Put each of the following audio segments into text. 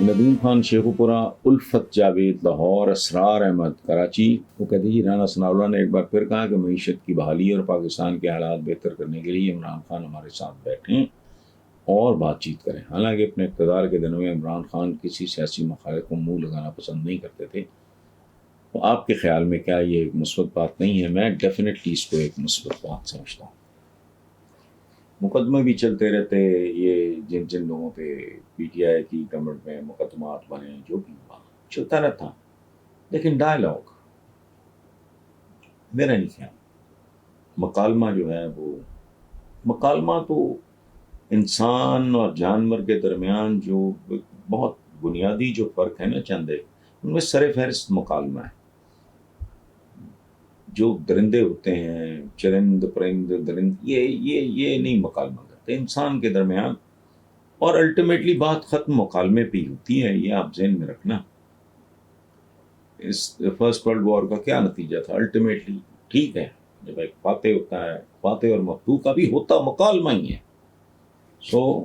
Nadeem Khan Shekau پورہ، الفت جاوید لاہور، اسرار احمد کراچی۔ وہ کہتے ہیں رانا ثناء اللہ نے ایک بار پھر کہا کہ معیشت کی بحالی اور پاکستان کے حالات بہتر کرنے کے لیے عمران خان ہمارے ساتھ بیٹھیں اور بات چیت کریں۔ حالانکہ اپنے اقتدار کے دنوں میں عمران خان کسی سیاسی مخالف کو منہ لگانا پسند نہیں کرتے تھے۔ تو آپ کے خیال میں کیا یہ ایک مثبت بات نہیں ہے؟ میں ڈیفینیٹلی اس کو ایک مثبت بات سمجھتا ہوں۔ مقدمے بھی چلتے رہتے، یہ جن جن لوگوں پہ پی ٹی آئی کی گورنمنٹ میں مقدمات بنے، جو بھی چلتا رہتا، لیکن ڈائلاگ میرا نہیں خیال۔ مکالمہ جو ہے وہ مکالمہ تو انسان اور جانور کے درمیان جو بہت بنیادی جو فرق ہے نا چند ایک، ان میں سر فہرست مکالمہ ہے۔ جو درندے ہوتے ہیں، چرند پرند درند، یہ نہیں مکالمہ کرتے انسان کے درمیان، اور الٹیمیٹلی بات ختم مکالمے پہ ہی ہوتی ہے۔ یہ آپ ذہن میں رکھنا۔ اس فرسٹ ورلڈ وار کا کیا نتیجہ تھا؟ الٹیمیٹلی ٹھیک ہے، جب ایک فاتح ہوتا ہے، فاتح اور مقتول کا بھی ہوتا مکالمہ ہی ہے۔ سو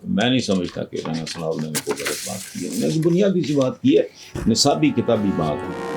میں نہیں سمجھتا کہ رانا ثناء اللہ نے کوئی غلط بات کی ہے۔ انہوں نے بنیادی سی بات کی ہے، نصابی کتابی بات ہے۔